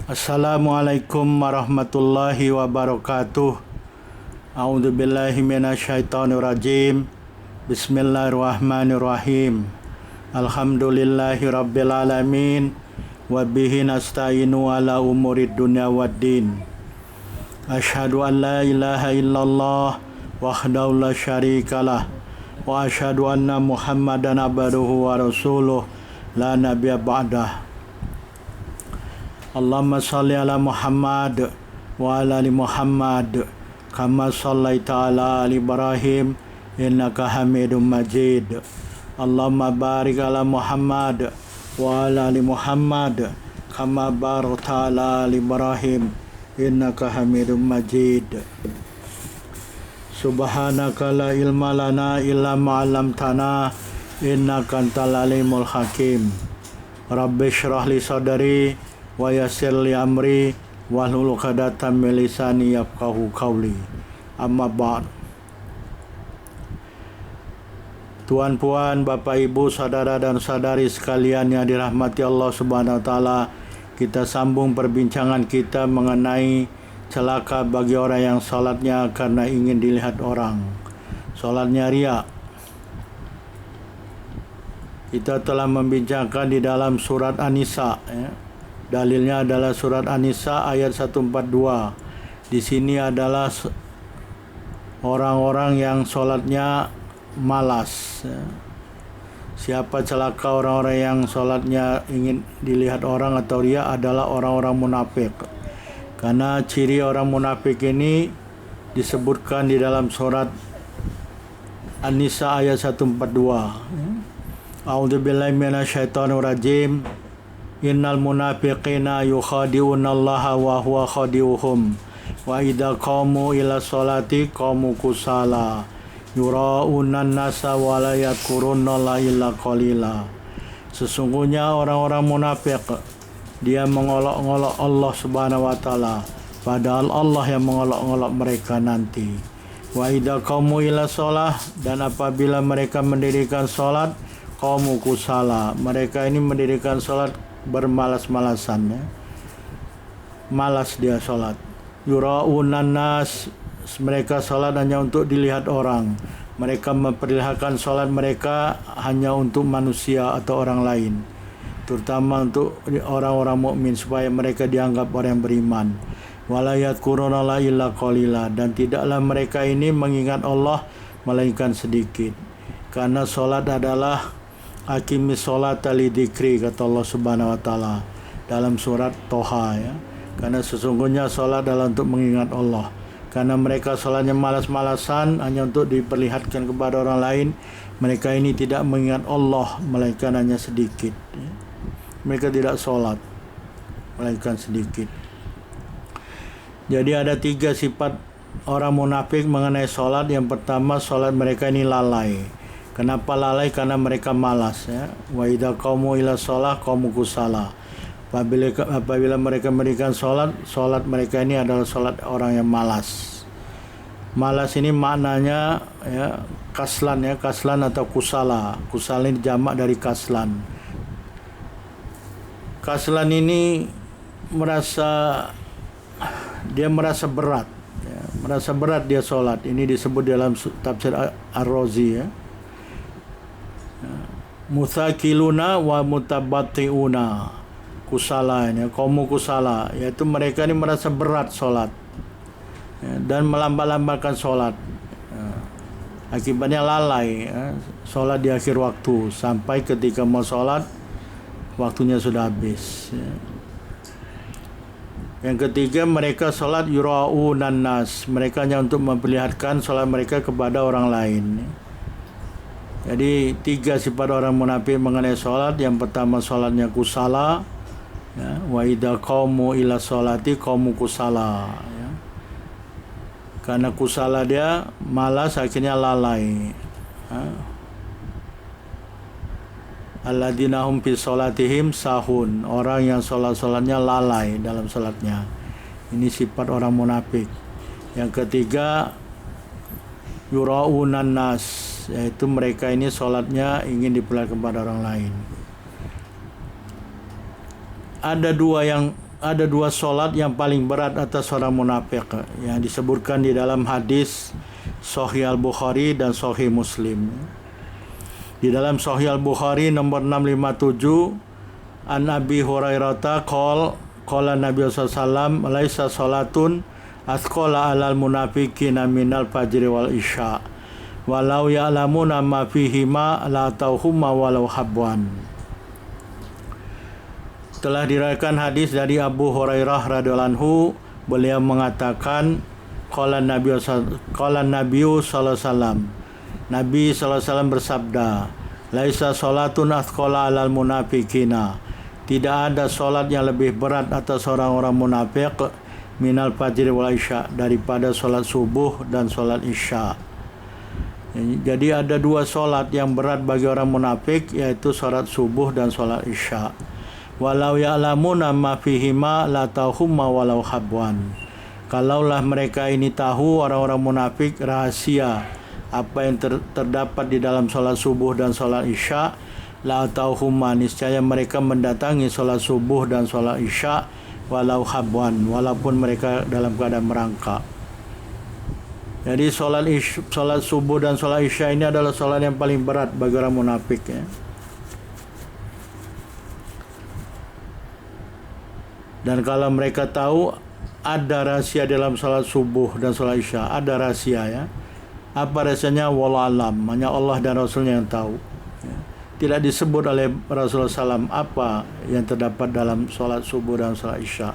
Assalamualaikum warahmatullahi wabarakatuh. A'udzubillahi minasyaitonirrajim. Bismillahirrahmanirrahim. Alhamdulillahi rabbil alamin. Wa bihi nasta'inu ala umurid dunya waddin. Asyhadu an la ilaha illallah wahdahu la syarikalah wa asyhadu anna Muhammadan abduhu wa rasuluh la nabiyya ba'dah. Allahumma salli ala Muhammad wa ala ali Muhammad kama sallaita ala ali Ibrahim innaka Hamidum Majid. Allahumma barik ala Muhammad wa ala ali Muhammad kama barakta ala ali Ibrahim innaka Hamidum Majid. Subhanaka la ilma lana illa ma 'allamtana innaka antal alimul hakim. Rabbi shrah li sadri wa yassir li amri wahlul 'uqdatam min lisani yafqahu qawli. Amma ba'd. Tuan puan, Bapak Ibu, saudara dan saudari sekalian yang dirahmati Allah Subhanahu wa taala, kita sambung perbincangan kita mengenai celaka bagi orang yang salatnya karena ingin dilihat orang. Salatnya riya. Kita telah membincangkan di dalam surat An-Nisa, ya. Dalilnya adalah surat An-Nisa ayat 142. Di sini adalah orang-orang yang sholatnya malas. Siapa celaka orang-orang yang sholatnya ingin dilihat orang atau riya adalah orang-orang munafik. Karena ciri orang munafik ini disebutkan di dalam surat An-Nisa ayat 142. A'udzubillahi minasyaitonirrajim. Innal munafiqina yukhadi'una Allaha wa huwa khadi'uhum wa idza qamu ila sholati qamu kusala yura'una an-nasa wa la yadhkuruna la illa qalila. Sesungguhnya orang-orang munafik dia mengolok-olok Allah Subhanahu wa taala, padahal Allah yang mengolok-olok mereka nanti. Wa idza qamu ila shalah, dan apabila mereka mendirikan salat, qamu kusala, mereka ini mendirikan salat bermalas-malasan, ya. Malas dia sholat. Yura'unan nas, mereka sholat hanya untuk dilihat orang. Mereka memperlihatkan sholat mereka hanya untuk manusia atau orang lain, terutama untuk orang-orang mukmin supaya mereka dianggap orang yang beriman. Wala yadhkuruna la illa qalila, dan tidaklah mereka ini mengingat Allah melainkan sedikit. Karena sholat adalah Aqimis sholata lidzikri, kata Allah Subhanahu wa taala dalam surat Toha, ya. Karena sesungguhnya sholat adalah untuk mengingat Allah. Karena mereka sholatnya malas-malasan hanya untuk diperlihatkan kepada orang lain, mereka ini tidak mengingat Allah melainkan hanya sedikit, ya. Mereka tidak sholat melainkan sedikit. Jadi ada 3 sifat orang munafik mengenai sholat. Yang pertama, sholat mereka ini lalai. Kenapa lalai? Karena mereka malas, ya. Wa idza qamu ila shalah qamu kusala. Apabila mereka mendirikan salat mereka ini adalah salat orang yang malas. Malas ini maknanya, ya, kaslan, ya, kaslan atau kusala. Kusala ini jamak dari kaslan. Kaslan ini merasa berat, ya, merasa berat dia salat. Ini disebut dalam tafsir Ar-Razi, ya. Muthakiluna wa mutabattiuna kusala, ya, kaum kusala, yaitu mereka ini merasa berat sholat, ya, dan melambat-lambatkan sholat, ya. Akibatnya lalai, ya, sholat di akhir waktu sampai ketika mau sholat waktunya sudah habis, ya. Yang ketiga, mereka sholat yura'unan nas, mereka hanya untuk memperlihatkan sholat mereka kepada orang lain, ya. Jadi 3 sifat orang munafik mengenai sholat. Yang pertama, sholatnya kusala, ya. Wa idza qamu ila sholati qamu kusala, ya. Karena kusala dia malas, akhirnya lalai, ya. Alladzina hum fi sholatihim sahun, orang yang sholatnya lalai dalam sholatnya. Ini sifat orang munafik. Yang ketiga, yura'unan nas, yaitu mereka ini sholatnya ingin diperlihatkan kepada orang lain. Ada ada dua solat yang paling berat atas orang munafik yang disebutkan di dalam hadis Sahih Al-Bukhari dan Sahih Muslim. Di dalam Sahih Al-Bukhari nomor 657, an Abi Hurairah qala Nabi sallallahu alaihi wasallam laisa salatun asqala alal munafiqina minal fajri wal isya walau ya'lamuna ma fihima la tauhuma walau habwan. Telah diriwayatkan hadis dari Abu Hurairah radhiyallahu anhu, beliau mengatakan qala Nabi sallallahu alaihi wasallam, Nabi sallallahu alaihi wasallam bersabda, laisa salatun asqala alal munafiqina, tidak ada solat yang lebih berat atas orang-orang munafik minal fajri wal isya, daripada solat subuh dan solat isya. Jadi ada dua solat yang berat bagi orang munafik, yaitu solat subuh dan solat isya. Walau ya'lamuna ma fihima la tauhumma walau habwan. Kalaulah mereka ini tahu, orang-orang munafik, rahasia apa yang terdapat di dalam solat subuh dan solat isya, la tauhumma, niscaya mereka mendatangi solat subuh dan solat isya walau habwan, walaupun mereka dalam keadaan merangkak. Jadi solat subuh dan solat isya ini adalah solat yang paling berat bagi orang munafik ya. Dan kalau mereka tahu ada rahasia dalam salat subuh dan salat isya, ada rahasia ya. Apa rahasianya? Wallahu alam, hanya Allah dan Rasulnya yang tahu. Tidak disebut oleh Rasulullah SAW apa yang terdapat dalam salat subuh dan salat isya.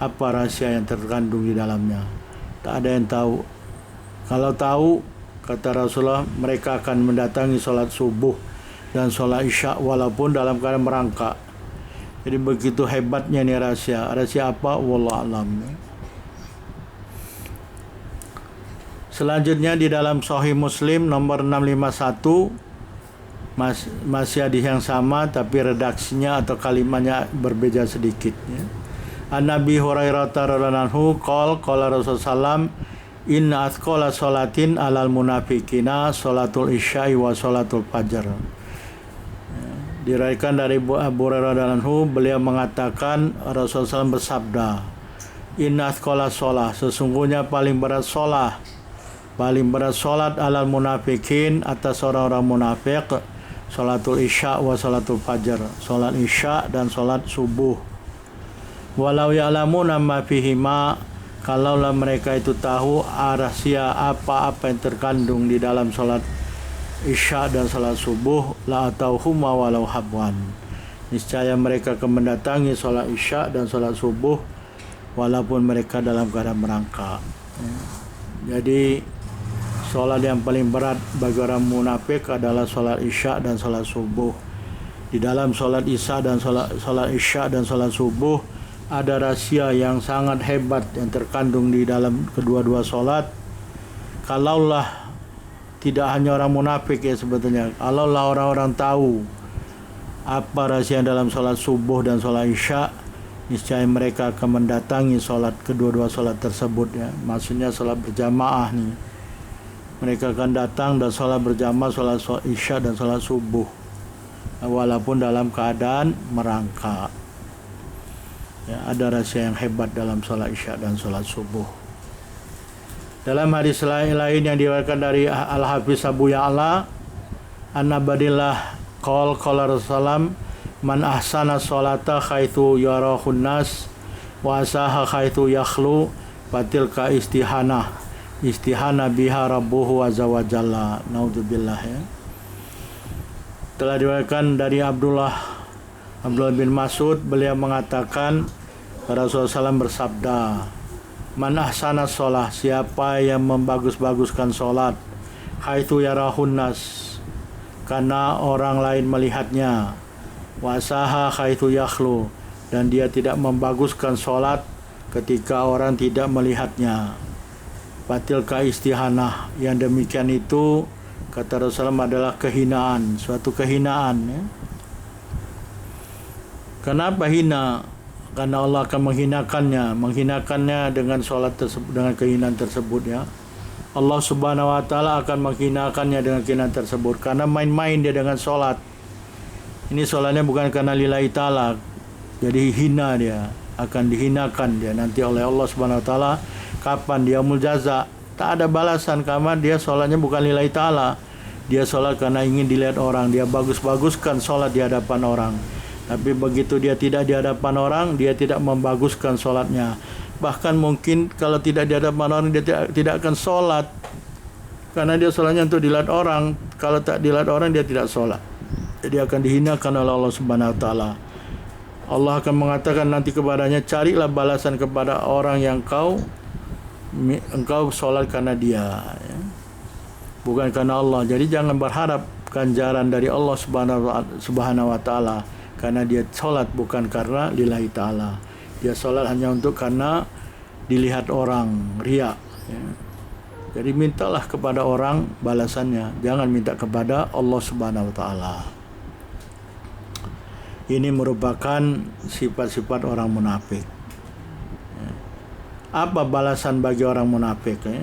Apa rahasia yang terkandung di dalamnya? Tak ada yang tahu. Kalau tahu, kata Rasulullah, mereka akan mendatangi salat subuh dan salat isya walaupun dalam keadaan merangkak. Jadi begitu hebatnya nih rahasia. Rahasia apa? Wallahu alam. Selanjutnya di dalam Sahih Muslim nomor 651, masih hadis yang sama tapi redaksinya atau kalimatnya berbeda sedikit ya. An Nabi Hurairah radhiyallahu anhu qala Rasulullah sallam, inna asqala salatin alal munafiqina salatul isya'i wa salatul fajr. Diriwayatkan dari Abu Hurairah radhiyallahu anhu, beliau mengatakan Rasulullah SAW bersabda, inna asqala shalah, sesungguhnya paling berat solat alal munafikin, atas orang-orang munafik, salatul isya wa salatul fajr, salat isya dan salat subuh. Walau ya'lamuna ma fihima, kalaulah mereka itu tahu rahasia apa-apa yang terkandung di dalam salat isya dan salat subuh, la tauhuma walau habwan, niscaya mereka akan mendatangi salat isya dan salat subuh walaupun mereka dalam keadaan merangkak. Jadi salat yang paling berat bagi orang munafik adalah salat isya dan salat subuh. Di dalam salat isya dan salat isya dan salat subuh ada rahasia yang sangat hebat yang terkandung di dalam kedua-dua salat. Kalaulah tidak hanya orang munafik ya sebetulnya, kalaulah orang-orang tahu apa rahasia dalam salat subuh dan salat isya, niscaya mereka akan mendatangi salat kedua-dua salat tersebut ya. Maksudnya salat berjamaah nih. Mereka akan datang dan salat berjamaah salat isya dan salat subuh walaupun dalam keadaan merangkak. Ya, ada rahasia yang hebat dalam salat isya dan salat subuh. Dalam hadis lain yang diriwayatkan dari Al-Hafiz Abu Ya'la, An-Nabadillah qala Rasulullah, man ahsana sholata khaithu yarahun nas wa asaha khaithu yakhlu fatilka istihana biha rabbuhu azza wa jalla. Naudzubillah ya. Telah diriwayatkan dari Abdullah bin Mas'ud, beliau mengatakan Rasulullah SAW bersabda, man ahsana sholah, siapa yang membagus-baguskan sholat, haitsu yarahun nas, karena orang lain melihatnya, wasaha haitsu yakhlu, dan dia tidak membaguskan sholat ketika orang tidak melihatnya, fatilka istihanah, yang demikian itu kata Rasulullah adalah kehinaan, suatu kehinaan ya. Kenapa hina? Karena Allah akan menghinakannya dengan sholat tersebut, dengan kehinaan tersebut ya. Allah Subhanahu wa taala akan menghinakannya dengan kehinaan tersebut karena main-main dia dengan sholat. Ini sholatnya bukan karena lillahi ta'ala, jadi hina dia. akan dihinakan dia nanti oleh Allah Subhanahu wa taala. Kapan dia yaumul jaza? Tak ada balasan karena dia sholatnya bukan lillahi ta'ala. Dia sholat karena ingin dilihat orang. Dia bagus-baguskan sholat di hadapan orang. Tapi begitu dia tidak di hadapan orang, dia tidak membaguskan sholatnya. Bahkan mungkin kalau tidak di hadapan orang, dia tidak akan sholat. Karena dia sholatnya untuk dilihat orang. Kalau tak dilihat orang, dia tidak sholat. Jadi akan dihinakan oleh Allah Subhanahu wa taala. Allah akan mengatakan nanti kepadanya, carilah balasan kepada orang yang engkau sholat karena dia, ya. Bukan karena Allah. Jadi jangan berharap ganjaran dari Allah Subhanahu wa taala karena dia sholat bukan karena lillahi ta'ala. Dia sholat hanya untuk karena dilihat orang, riya, ya. Jadi mintalah kepada orang balasannya, jangan minta kepada Allah Subhanahu wa taala. Ini merupakan sifat-sifat orang munafik. Apa balasan bagi orang munafik, ya?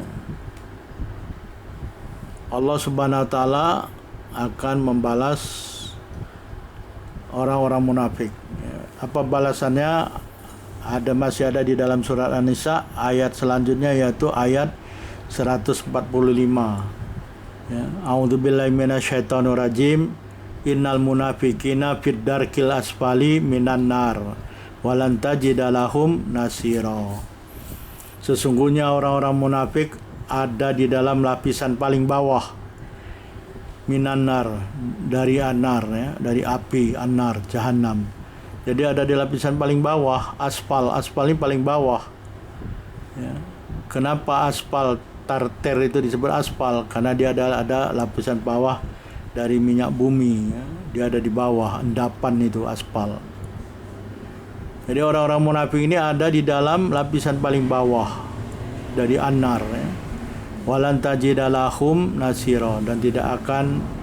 Allah Subhanahu wa taala akan membalas orang-orang munafik. Apa balasannya? Masih ada di dalam surat An-Nisa ayat selanjutnya, yaitu ayat 145. Ya, A'udzubillahi minasyaitonirrajim. Innal munafiqina fid darkil asfali minan nar walan tajida lahum nasira. Sesungguhnya orang-orang munafik ada di dalam lapisan paling bawah minan nar, dari anar, ya, dari api anar jahanam. Jadi ada di lapisan paling bawah, aspal ini paling bawah, ya. Kenapa aspal tarter itu disebut aspal? Karena dia ada lapisan bawah dari minyak bumi, ya. Dia ada di bawah endapan itu aspal. Jadi orang-orang munafik ini ada di dalam lapisan paling bawah dari anar, ya. Walan tajidalahum nasira, dan tidak akan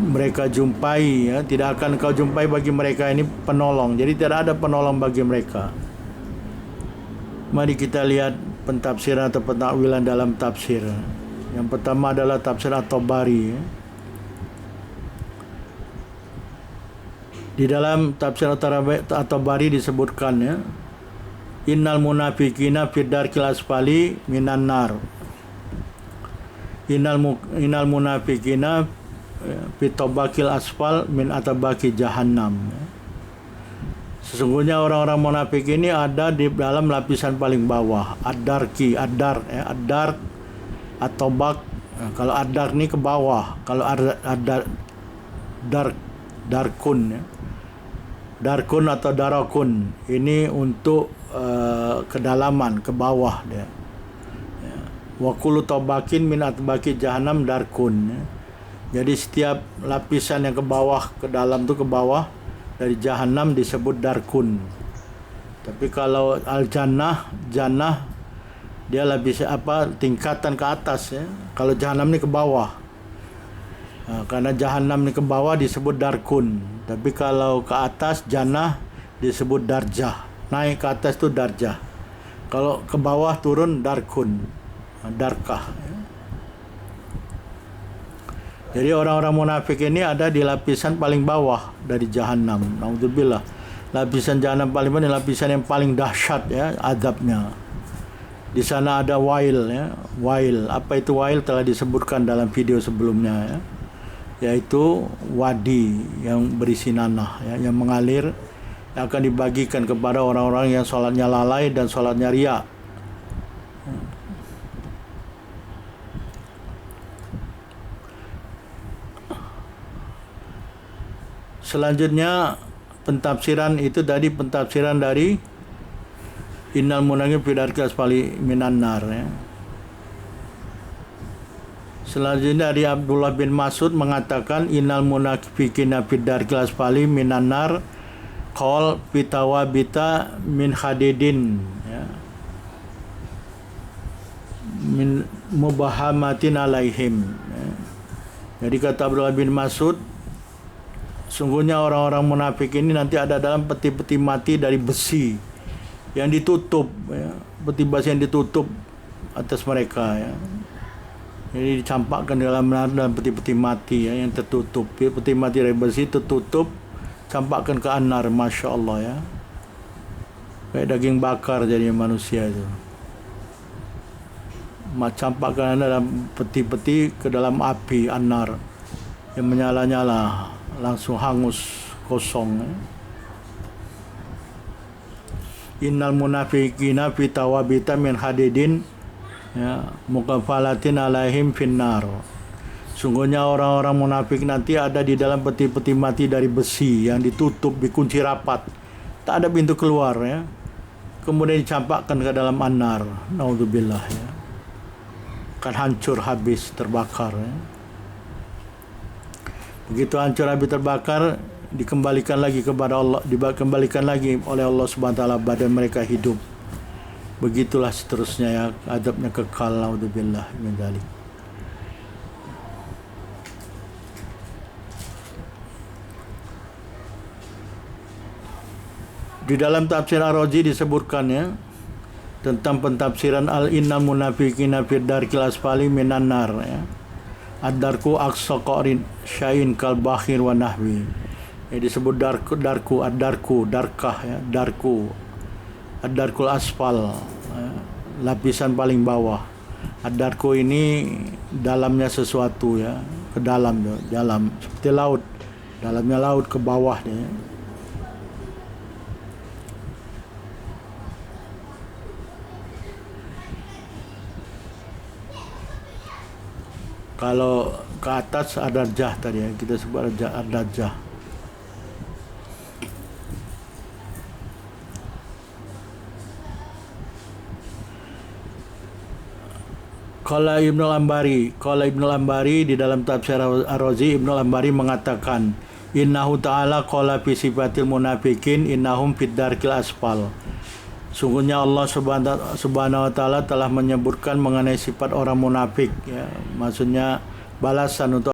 mereka jumpai, ya, tidak akan kau jumpai bagi mereka ini penolong. Jadi tidak ada penolong bagi mereka. Mari kita lihat pentafsiran atau pentakwilan dalam tafsir. Yang pertama adalah tafsir At-Tabari, ya. Di dalam tafsir At-Tabari disebutkan, ya, innal munafiqina fid darkil asfali minan nar. Innal munafiqina fit tabaqil asfal min atabaqi jahannam. Sesungguhnya orang-orang munafik ini ada di dalam lapisan paling bawah, ad-darki, ad-dar, ya, ad-dar, at-tabaq. Kalau ad-dar ini ke bawah, kalau darkun, ya. Darkun atau darakun ini untuk kedalaman, ke bawah dia. Ya. Wa kullu tabaqin min atbaqi jahannam darkun, ya. Jadi setiap lapisan yang ke bawah, ke dalam itu ke bawah dari jahanam disebut darkun. Tapi kalau al-jannah, jannah dia lapis tingkatan ke atas, ya. Kalau jahanam ini ke bawah. Nah, karena jahanam ini ke bawah disebut darkun. Tapi kalau ke atas jannah disebut darjah. Naik ke atas itu darjah. Kalau ke bawah turun darkun, darkah, ya. Jadi orang-orang munafik ini ada di lapisan paling bawah dari jahanam. Naudzubillah. Lapisan jahanam paling bawah, lapisan yang paling dahsyat, ya, azabnya. Di sana ada wail, ya. Wail. Apa itu wail telah disebutkan dalam video sebelumnya, ya. Yaitu wadi yang berisi nanah, ya, yang mengalir, yang akan dibagikan kepada orang-orang yang sholatnya lalai dan sholatnya riya. Selanjutnya pentafsiran itu tadi pentafsiran dari innal munafiqina fi darkil asfali minan nar, ya. Selanjutnya dari Abdullah bin Mas'ud mengatakan innal munafiqina fi darkil asfali minan nar qol bitawabita min hadidin, ya, min mubahamatin alaihim, ya. Jadi kata Abdullah bin Mas'ud, sungguhnya orang-orang munafik ini nanti ada dalam peti-peti mati dari besi yang ditutup, ya. Peti besi yang ditutup atas mereka, ya. Jadi dicampakkan dalam peti-peti mati, ya, yang tertutup. Peti mati dari besi tertutup, campakkan ke anar, Masya Allah, ya. kayak daging bakar jadi manusia itu. Campakkan dalam peti-peti ke dalam api anar yang menyala-nyala, langsung hangus kosong. Innal munafiqina fi tawabita min hadidin ya mukafalatin alaihim finnar. Sungguhnya orang-orang munafik nanti ada di dalam peti-peti mati dari besi yang ditutup, dikunci rapat, tak ada pintu keluar ya. Kemudian dicampakkan ke dalam anar. Naudzubillah ya. Akan hancur habis terbakar ya. Begitu hancur habis terbakar, dikembalikan lagi kepada Allah, dikembalikan lagi oleh Allah Subhanahu wa taala badan mereka hidup. Begitulah seterusnya ya, azabnya kekal. Naudzubillah min dzalik. Di dalam tafsir Ar-Razi disebutkan ya tentang pentafsiran al-innal munafiqina fi darkil asfali minan nar ya. Ad-darku aqsa qarin syai'in kal bakhir wa nahwi. Ya, disebut darku darkah ya, darku. Ad-darkul asfal ya, lapisan paling bawah. Ad-darku ini dalamnya sesuatu ya, ke dalam seperti laut. Dalamnya laut ke bawah ya. Kalau ke atas ada jah tadi ya, kita sebut ada jah. Qala Ibnu Al-Ambari di dalam tafsir Ar-Razi, Ibnu Al-Ambari mengatakan innahu ta'ala qala fi sifatil munafiqin innahum fid darkil asfal. Sungguhnya Allah Subhanahu wa taala telah menyebutkan mengenai sifat orang munafik ya, maksudnya balasan untuk